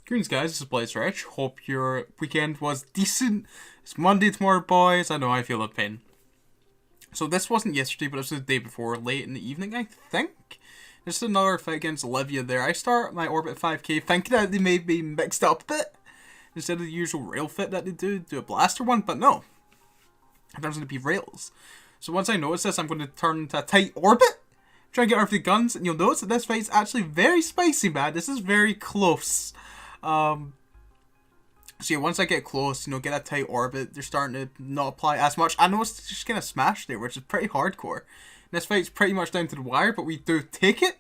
Greetings guys, this is Blaze Rich. Hope your weekend was decent. It's Monday tomorrow, boys. I know I feel the pain. So this wasn't yesterday, but it was the day before, late in the evening, I think. This is another fight against Olivia there. I start my Orbit 5k thinking that they may be mixed up a bit. Instead of the usual rail fit that they do a blaster one, but no. There's going to be rails. So once I notice this, I'm going to turn into a tight orbit. Try and get rid of the guns, and you'll notice that this fight is actually very spicy, man. This is very close. So yeah, once I get close, get a tight orbit, they're starting to not apply as much. I know it's just kind of smashed there, which is pretty hardcore. And this fight's pretty much down to the wire, but we do take it.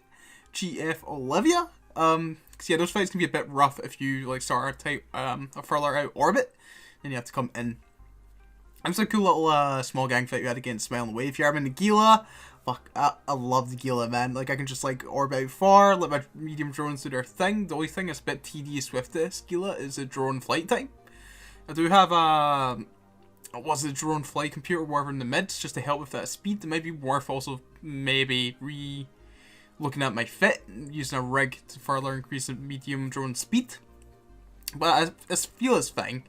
GF Olivia. Cause yeah, those fights can be a bit rough if you like start a tight, a further out orbit, then you have to come in. And it's a cool little small gang fight we had against Smile and Wave here. I'm in the Gila. Fuck, I love the Gila, man. Like, I can just, like, orbit out far, let my medium drones do their thing. The only thing that's a bit tedious with this Gila is the drone flight time. I do have a drone flight computer wherever in the mids, just to help with that speed. It might be worth also maybe looking at my fit, using a rig to further increase the medium drone speed. But I feel it's fine.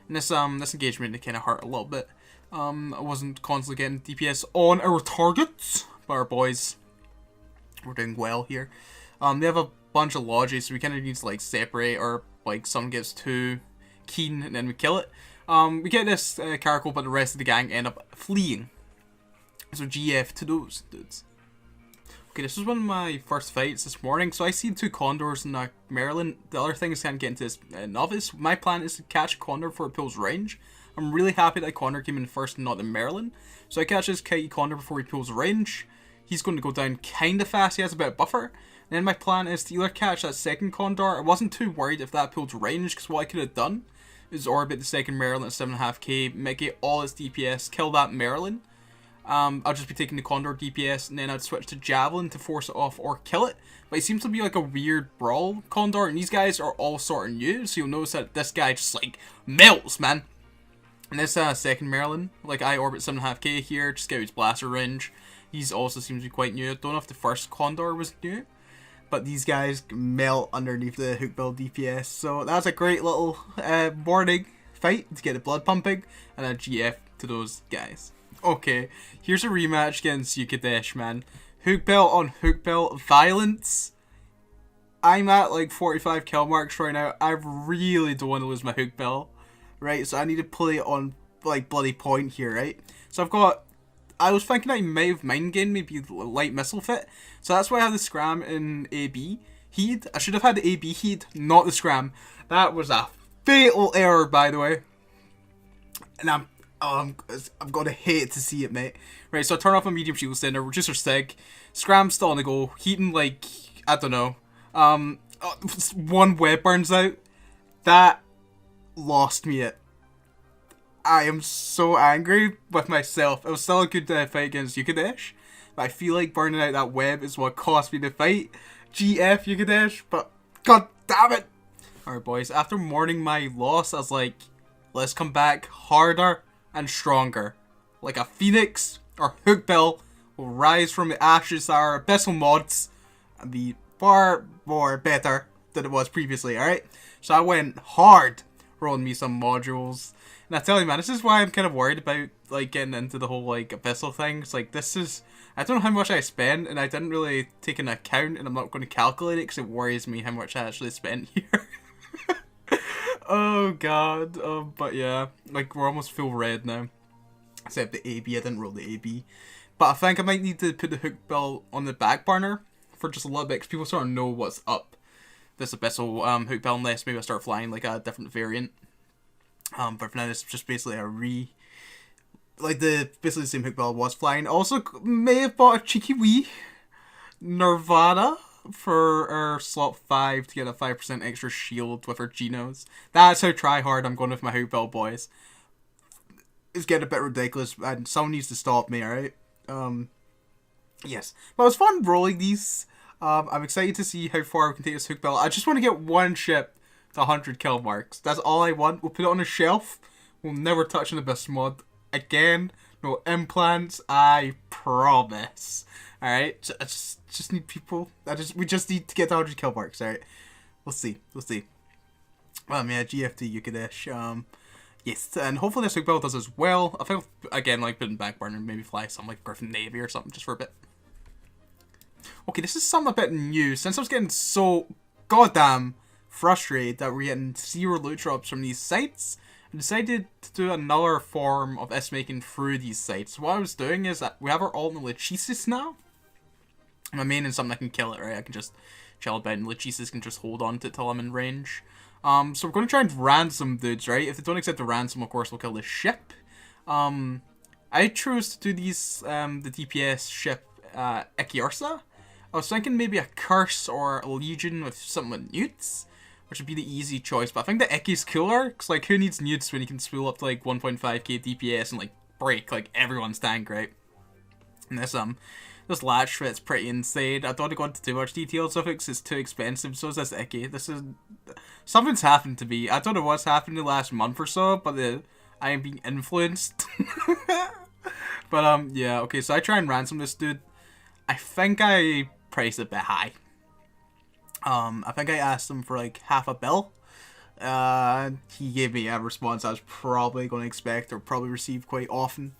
And this engagement, it kind of hurt a little bit. I wasn't constantly getting DPS on our targets, but our boys were doing well here. They have a bunch of lodges, so we kind of need to like separate, or like someone gets too keen and then we kill it. We get this caracal, but the rest of the gang end up fleeing. So GF to those dudes. Okay, this was one of my first fights this morning, so I see two condors in Maryland. The other thing is kind of getting to this novice. My plan is to catch a condor before it pulls range. I'm really happy that Condor came in first and not in Maryland. So I catch this kitey Condor before he pulls range. He's going to go down kind of fast. He has a bit of buffer. And then my plan is to either catch that second Condor. I wasn't too worried if that pulled range, because what I could have done is orbit the second Maryland at 7.5k, make it all its DPS, kill that Maryland. I'll just be taking the Condor DPS, and then I'd switch to Javelin to force it off or kill it. But it seems to be like a weird brawl Condor, and these guys are all sort of new, so you'll notice that this guy just like melts, man. And this second Maryland, like I orbit 7.5k here, just get his blaster range. He's also seems to be quite new. I don't know if the first Condor was new, but these guys melt underneath the Hookbill DPS. So that's a great little morning fight to get the blood pumping, and a GF to those guys. Okay, here's a rematch against Yukadesh, man. Hookbill on Hookbill violence. I'm at like 45 kill marks right now. I really don't want to lose my Hookbill. Right, so I need to play it on, like, bloody point here, right? So I was thinking I might have mind gained maybe light missile fit. So that's why I have the Scram in AB heed. I should have had the AB heed, not the Scram. That was a fatal error, by the way. And I'm gonna hate to see it, mate. Right, so I turn off my medium shield center, reducer sig. Scram's still on the go. Heating, like, I don't know. One web burns out. That lost me it. I am so angry with myself. It was still a good fight against Yukadesh, but I feel like burning out that web is what cost me the fight. GF Yukadesh, but god damn it. Alright boys, after mourning my loss, I was like, let's come back harder and stronger. Like a phoenix or Hookbill will rise from the ashes of our abyssal mods and be far more better than it was previously, alright? So I went hard, rolling me some modules. And I tell you, man, this is why I'm kind of worried about, like, getting into the whole, like, abyssal thing. It's like, this is, I don't know how much I spent, and I didn't really take an account, and I'm not going to calculate it, because it worries me how much I actually spent here. Oh, God. But yeah, like, we're almost full red now. Except the AB, I didn't roll the AB. But I think I might need to put the Hookbill on the back burner for just a little bit, because people sort of know what's up. This abyssal Hookbill, unless maybe I start flying like a different variant. But for now, this is just basically basically the same Hookbill I was flying. Also, may have bought a cheeky wee Nirvana for our slot 5 to get a 5% extra shield with our Genos. That's how try hard I'm going with my Hookbill, boys. It's getting a bit ridiculous, and someone needs to stop me, alright? Yes. But it was fun rolling these. I'm excited to see how far we can take this Hookbill. I just want to get one ship to 100 kill marks. That's all I want. We'll put it on a shelf. We'll never touch an Abyss mod again. No implants. I promise. Alright? I just need people. We just need to get to 100 kill marks, alright? We'll see. We'll see. Yeah, GFT Yukadesh. Yes, and hopefully this Hookbill does as well. I think, again, like, put in back burner and maybe fly some, like, Griffin Navy or something just for a bit. Okay, this is something a bit new. Since I was getting so goddamn frustrated that we're getting 0 loot drops from these sites, I decided to do another form of S making through these sites. So what I was doing is that we have our alternate Lachesis now. My main is something that can kill it, right? I can just chill about and Lachesis can just hold on to it till I'm in range. So we're going to try and ransom dudes, right? If they don't accept the ransom, of course, we'll kill the ship. I chose to do these, the DPS ship, Ekiorsa. I was thinking maybe a Curse or a Legion with something with newts, which would be the easy choice. But I think the Eki's cooler, because, like, who needs newts when you can spool up to, like, 1.5k DPS and, like, break, like, everyone's tank, right? And this latch fit's pretty insane. I don't want to go into too much details of it because it's too expensive. So is this Eki. This is... Something's happened to me. I don't know what's happened in the last month or so, but I am being influenced. But, yeah, okay, so I try and ransom this dude. I think I priced it a bit high. I think I asked him for, like, half a bill. He gave me a response I was probably going to expect or probably receive quite often.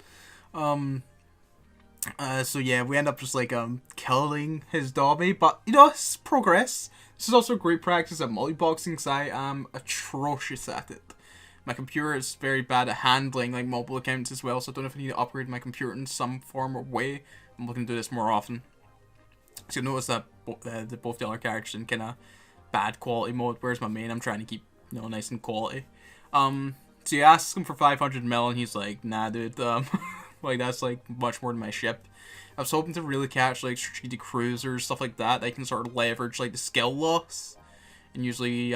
So yeah, we end up just, like, killing his Dobby, but, you know, it's progress. This is also great practice at multiboxing, because I am atrocious at it. My computer is very bad at handling, like, multiple accounts as well, so I don't know if I need to upgrade my computer in some form or way. I'm looking to do this more often. So you'll notice that both the other characters in kind of bad quality mode, whereas my main I'm trying to keep, you know, nice and quality. So you ask him for 500 mil, and he's like, nah, dude, like, that's, like, much more than my ship. I was hoping to really catch, like, strategic cruisers, stuff like that. They can sort of leverage, like, the skill loss. And usually,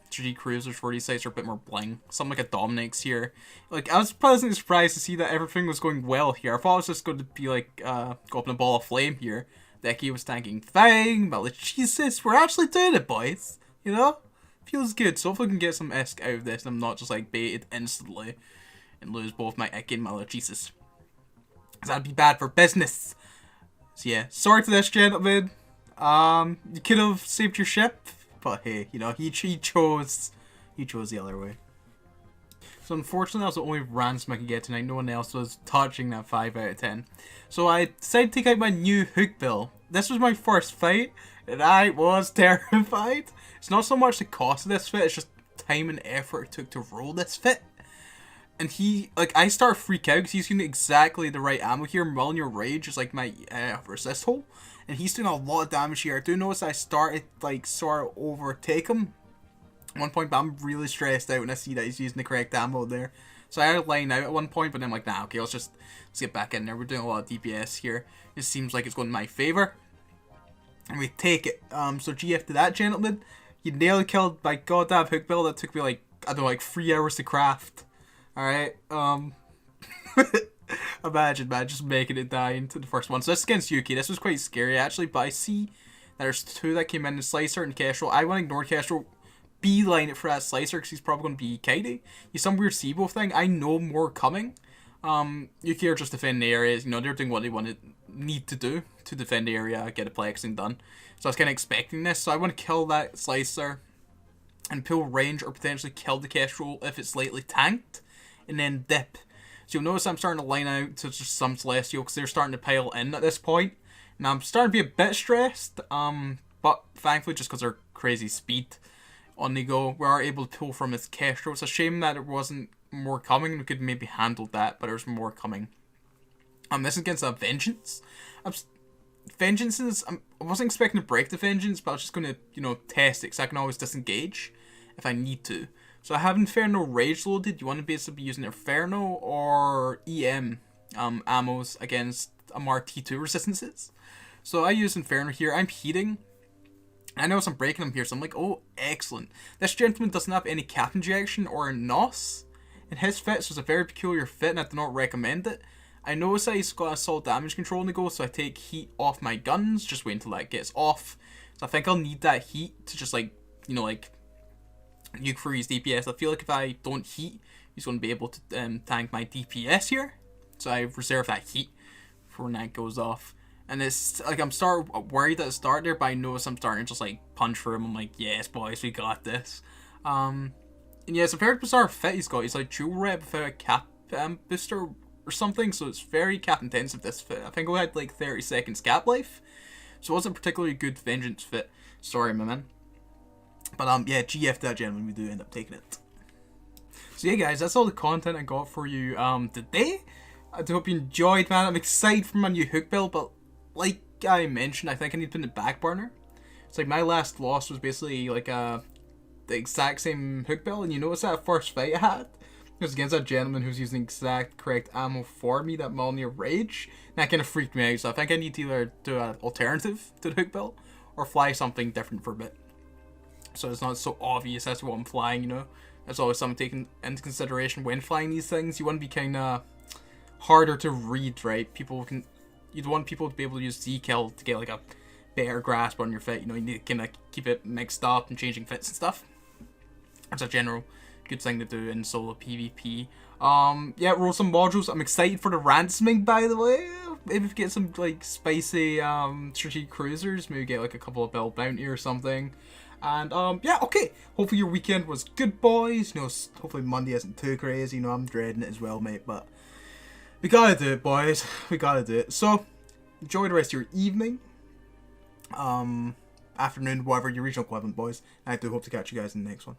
strategic cruisers for these sites are a bit more bling. Something like a Dominix here. Like, I was pleasantly surprised to see that everything was going well here. I thought it was just going to be, like, go up in a ball of flame here. Deki was tanking Fang, but Jesus, we're actually doing it, boys. You know? Feels good. So hopefully we can get some Esk out of this, and I'm not just, like, baited instantly and lose both my Eki and my Jesus. Because that'd be bad for business. So yeah, sorry to this gentleman. You could have saved your ship, but hey, you know, he chose the other way. So unfortunately, that was the only ransom I could get tonight. No one else was touching that 5 out of 10. So I decided to take out my new Hookbill. This was my first fight, and I was terrified. It's not so much the cost of this fit, it's just time and effort it took to roll this fit. And he, like, I start to freak out because he's using exactly the right ammo here. Mulling Your Rage is, like, my resist hole. And he's doing a lot of damage here. I do notice I started, like, sort of overtake him at one point, but I'm really stressed out when I see that he's using the correct ammo there. So I had to line out at one point, but then I'm like, nah, okay, let's get back in there. We're doing a lot of DPS here. It seems like it's going in my favor. And we take it. So GF to that gentleman. You nearly killed my goddamn Hookbill. That took me, like, I don't know, like 3 hours to craft. Alright, imagine, man, just making it die into the first one. So this is against Yuki. This was quite scary, actually, but I see that there's 2 that came in, the Slicer and Kestrel. I want to ignore Kestrel, beeline it for that Slicer, because he's probably going to be kitey. He's some weird Seabo thing. I know more coming. Yuki are just defending the areas. You know, they're doing what they need to do to defend the area, get a plexing done. So I was kind of expecting this. So I want to kill that Slicer and pull range, or potentially kill the Kestrel if it's slightly tanked. And then dip. So you'll notice I'm starting to line out to just some Celestial because they're starting to pile in at this point. And I'm starting to be a bit stressed. But thankfully, just because they're crazy speed on the go, we are able to pull from his Kestrel. It's a shame that there wasn't more coming. We could maybe handle that, but there's more coming. This is against a Vengeance. Vengeance is... I wasn't expecting to break the Vengeance, but I was just going to, you know, test it because I can always disengage if I need to. So I have Inferno Rage loaded. You want to basically be using Inferno or EM ammos against T2 resistances. So I use Inferno here. I'm heating. I notice I'm breaking him here, so I'm like, oh, excellent. This gentleman doesn't have any cap injection or NOS in his fit, so it's a very peculiar fit, and I do not recommend it. I notice that he's got a solid damage control on the go, so I take heat off my guns. Just wait until that gets off. So I think I'll need that heat to just, like, you know, like, nuke for his DPS. I feel like if I don't heat, he's going to be able to tank my DPS here. So I reserve that heat for when that goes off. And it's like I'm worried at the start there, but I notice I'm starting to just like punch for him. I'm like, yes, boys, we got this. And yeah, it's a very bizarre fit he's got. He's like dual rep without a cap booster or something, so it's very cap intensive, this fit. I think I had like 30 seconds cap life, so it wasn't a particularly good vengeance fit. Sorry, my man. But yeah, GF that, gentlemen, we do end up taking it. So yeah, guys, that's all the content I got for you today. I do hope you enjoyed, man. I'm excited for my new Hookbill, but like I mentioned, I think I need to put in the back burner. It's like my last loss was basically like the exact same Hookbill, and you notice that first fight I had? It was against that gentleman who's using exact correct ammo for me, that Mjolnir Rage. And that kind of freaked me out, so I think I need to either do an alternative to the Hookbill or fly something different for a bit. So it's not so obvious as to what I'm flying, you know? That's always something taken into consideration when flying these things. You want to be kind of harder to read, right? You'd want people to be able to use Z-Kill to get like a better grasp on your fit. You know, you need to kind of keep it mixed up and changing fits and stuff. That's a general good thing to do in solo PvP. Yeah, roll some modules. I'm excited for the ransoming, by the way. Maybe if we get some like spicy strategic cruisers, maybe get like a couple of Bell Bounty or something. And yeah, okay. Hopefully your weekend was good, boys. You know, hopefully Monday isn't too crazy. You know, I'm dreading it as well, mate. But we gotta do it, boys. We gotta do it. So enjoy the rest of your evening, afternoon, whatever your regional equivalent, boys. And I do hope to catch you guys in the next one.